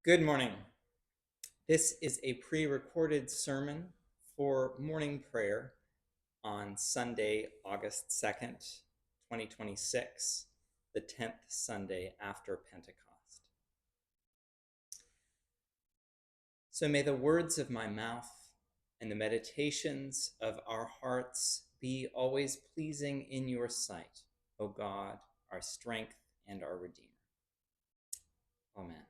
Good morning. This is a pre-recorded sermon for morning prayer on Sunday, August 2nd, 2026, the 10th Sunday after Pentecost. So may the words of my mouth and the meditations of our hearts be always pleasing in your sight, O God, our strength and our Redeemer. Amen.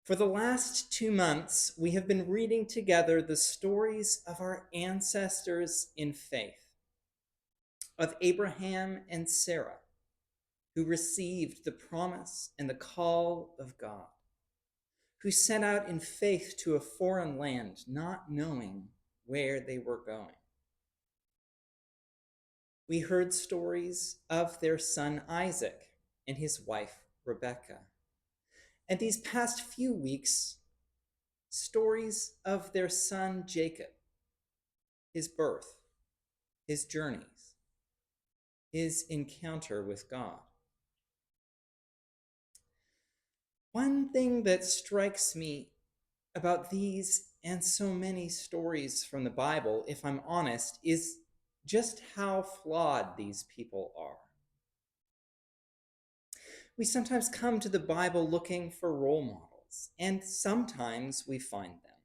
For the last 2 months, we have been reading together the stories of our ancestors in faith, of Abraham and Sarah, who received the promise and the call of God, who set out in faith to a foreign land, not knowing where they were going. We heard stories of their son Isaac and his wife Rebekah. And these past few weeks, stories of their son Jacob, his birth, his journeys, his encounter with God. One thing that strikes me about these and so many stories from the Bible, if I'm honest, is just how flawed these people are. We sometimes come to the Bible looking for role models, and sometimes we find them,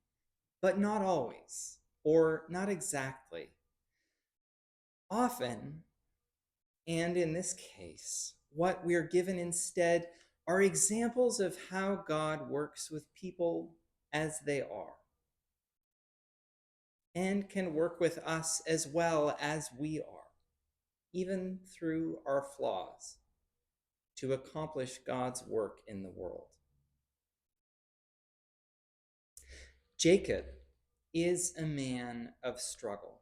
but not always, or not exactly. Often, and in this case, what we're given instead are examples of how God works with people as they are, and can work with us as well as we are, even through our flaws, to accomplish God's work in the world. Jacob is a man of struggle.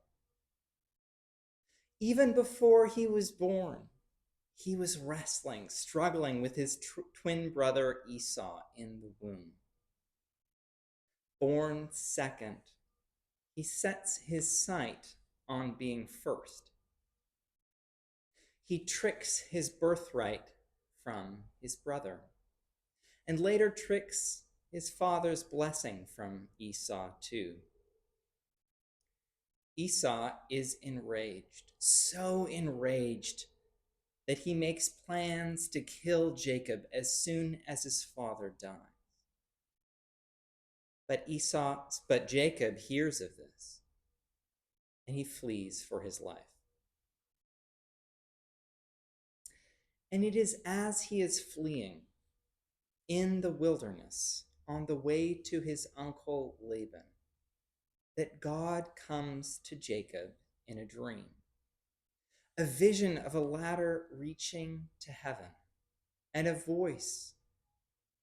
Even before he was born, he was wrestling, struggling with his twin brother Esau in the womb. Born second, he sets his sight on being first. He tricks his birthright from his brother, and later tricks his father's blessing from Esau too. Esau is enraged, so enraged that he makes plans to kill Jacob as soon as his father dies. But Jacob hears of this, and he flees for his life. And it is as he is fleeing in the wilderness on the way to his uncle Laban that God comes to Jacob in a dream, a vision of a ladder reaching to heaven, and a voice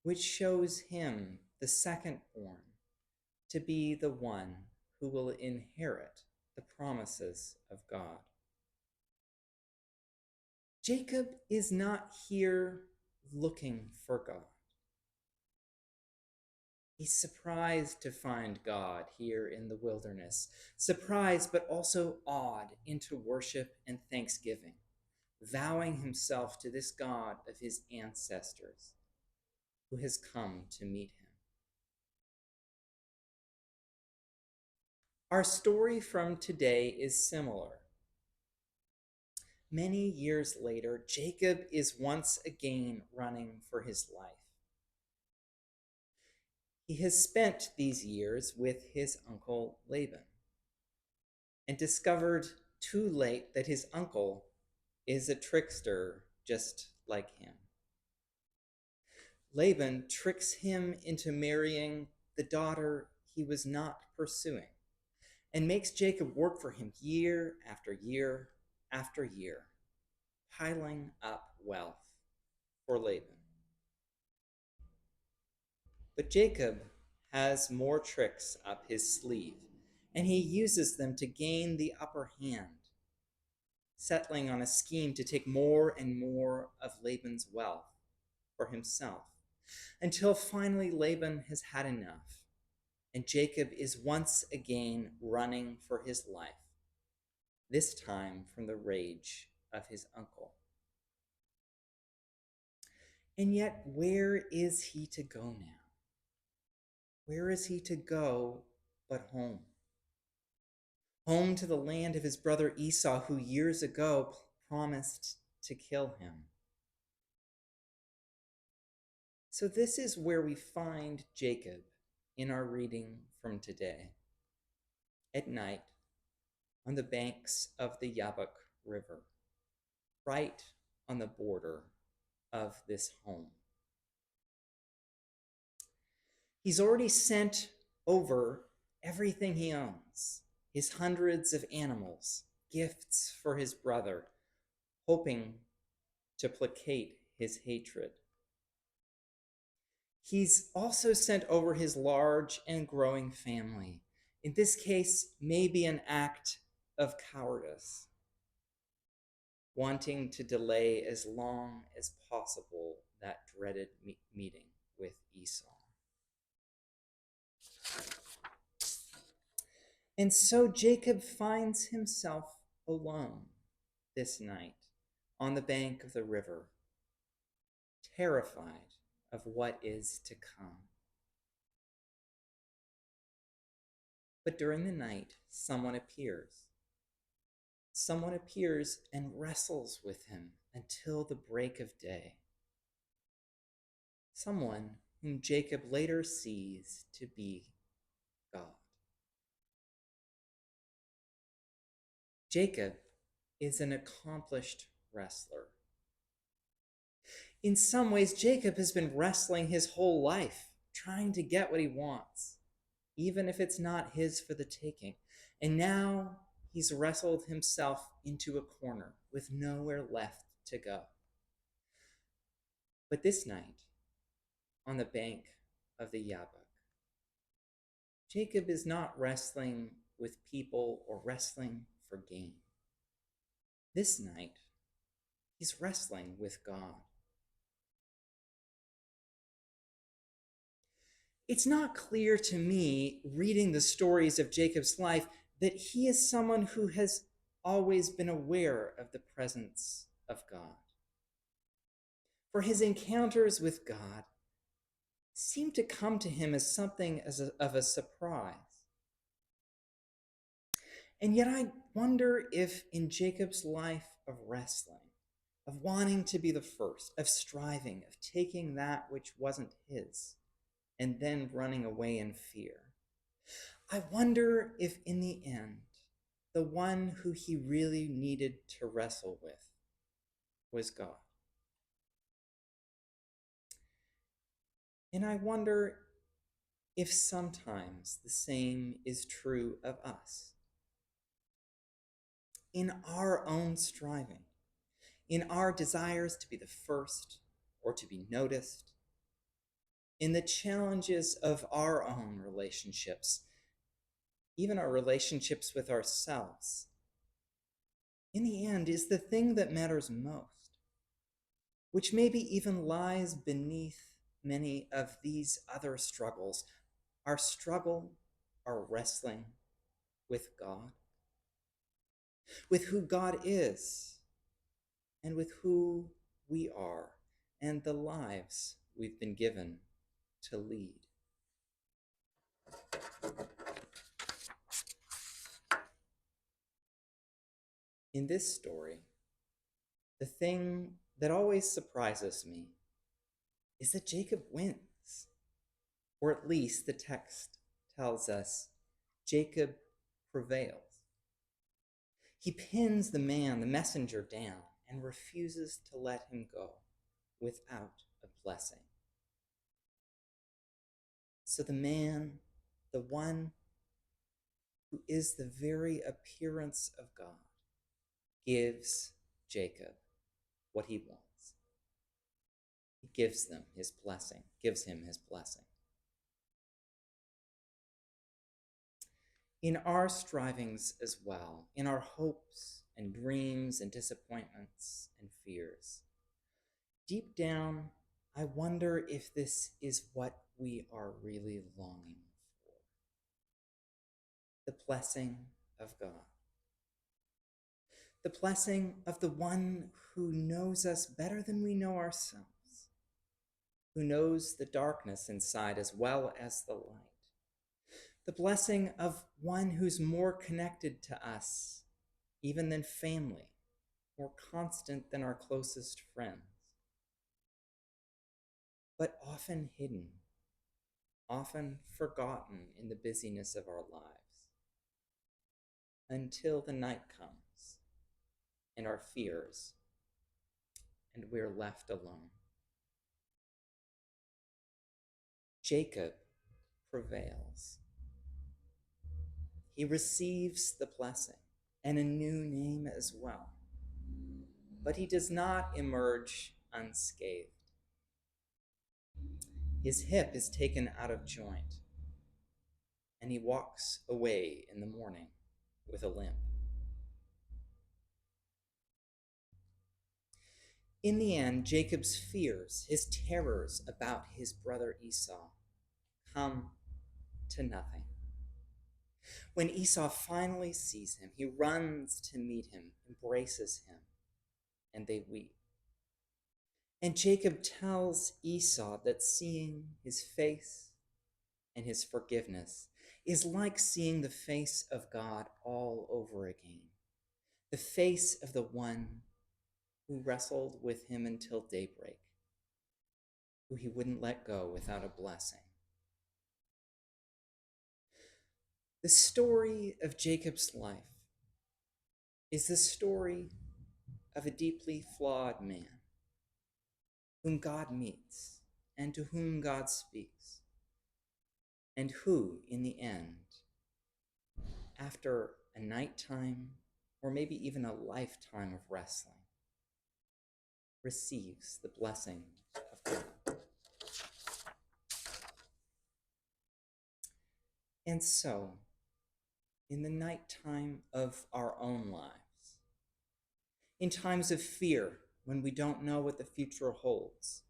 which shows him, the secondborn, to be the one who will inherit the promises of God. Jacob is not here looking for God. He's surprised to find God here in the wilderness, surprised but also awed into worship and thanksgiving, vowing himself to this God of his ancestors who has come to meet him. Our story from today is similar. Many years later, Jacob is once again running for his life. He has spent these years with his uncle Laban and discovered too late that his uncle is a trickster just like him. Laban tricks him into marrying the daughter he was not pursuing and makes Jacob work for him year after year after year, piling up wealth for Laban. But Jacob has more tricks up his sleeve, and he uses them to gain the upper hand, settling on a scheme to take more and more of Laban's wealth for himself, until finally Laban has had enough, and Jacob is once again running for his life, this time from the rage of his uncle. And yet, where is he to go now? Where is he to go but home? Home to the land of his brother Esau, who years ago promised to kill him. So this is where we find Jacob in our reading from today. At night, on the banks of the Jabbok River, right on the border of this home. He's already sent over everything he owns, his hundreds of animals, gifts for his brother, hoping to placate his hatred. He's also sent over his large and growing family, in this case, maybe an act of cowardice, wanting to delay as long as possible that dreaded meeting with Esau. And so Jacob finds himself alone this night on the bank of the river, terrified of what is to come. But during the night, someone appears. Someone appears and wrestles with him until the break of day. Someone whom Jacob later sees to be God. Jacob is an accomplished wrestler. In some ways, Jacob has been wrestling his whole life, trying to get what he wants, even if it's not his for the taking. And now he's wrestled himself into a corner with nowhere left to go. But this night, on the bank of the Jabbok, Jacob is not wrestling with people or wrestling for gain. This night, he's wrestling with God. It's not clear to me, reading the stories of Jacob's life, that he is someone who has always been aware of the presence of God. For his encounters with God seem to come to him as something of a surprise. And yet I wonder if in Jacob's life of wrestling, of wanting to be the first, of striving, of taking that which wasn't his, and then running away in fear, I wonder if in the end, the one who he really needed to wrestle with was God. And I wonder if sometimes the same is true of us. In our own striving, in our desires to be the first or to be noticed, in the challenges of our own relationships, even our relationships with ourselves, in the end is the thing that matters most, which maybe even lies beneath many of these other struggles, our struggle, our wrestling with God, with who God is, and with who we are, and the lives we've been given to lead. In this story, the thing that always surprises me is that Jacob wins, or at least the text tells us Jacob prevails. He pins the messenger down, and refuses to let him go without a blessing. So the man, the one who is the very appearance of God, gives Jacob what he wants. He gives him his blessing. In our strivings as well, in our hopes and dreams and disappointments and fears, deep down, I wonder if this is what we are really longing for. The blessing of God. The blessing of the one who knows us better than we know ourselves, who knows the darkness inside as well as the light. The blessing of one who's more connected to us, even than family, more constant than our closest friends, but often hidden, often forgotten in the busyness of our lives, until the night comes and our fears, and we're left alone. Jacob prevails. He receives the blessing and a new name as well, but he does not emerge unscathed. His hip is taken out of joint, and he walks away in the morning with a limp. In the end, Jacob's fears, his terrors about his brother Esau, come to nothing. When Esau finally sees him, he runs to meet him, embraces him, and they weep. And Jacob tells Esau that seeing his face and his forgiveness is like seeing the face of God all over again, the face of the one who wrestled with him until daybreak, who he wouldn't let go without a blessing. The story of Jacob's life is the story of a deeply flawed man whom God meets and to whom God speaks, and who, in the end, after a nighttime or maybe even a lifetime of wrestling, receives the blessing of God. And so, in the nighttime of our own lives, in times of fear when we don't know what the future holds,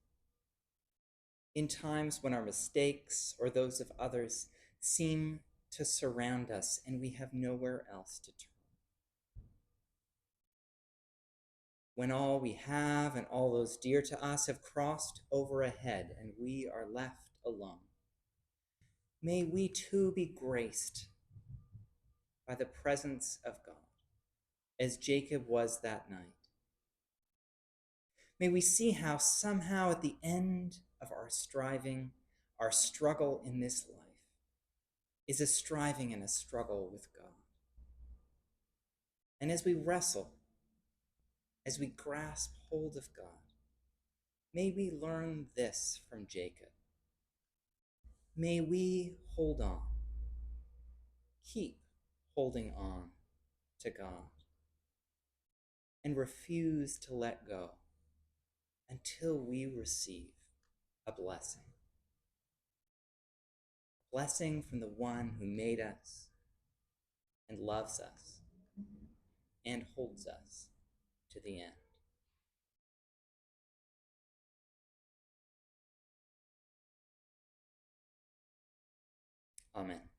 in times when our mistakes or those of others seem to surround us and we have nowhere else to turn, when all we have and all those dear to us have crossed over ahead and we are left alone, may we too be graced by the presence of God, as Jacob was that night. May we see how somehow at the end of our striving, our struggle in this life is a striving and a struggle with God. And as we wrestle, as we grasp hold of God, may we learn this from Jacob. May we hold on, keep holding on to God, and refuse to let go until we receive a blessing. A blessing from the one who made us and loves us and holds us to the end. Amen.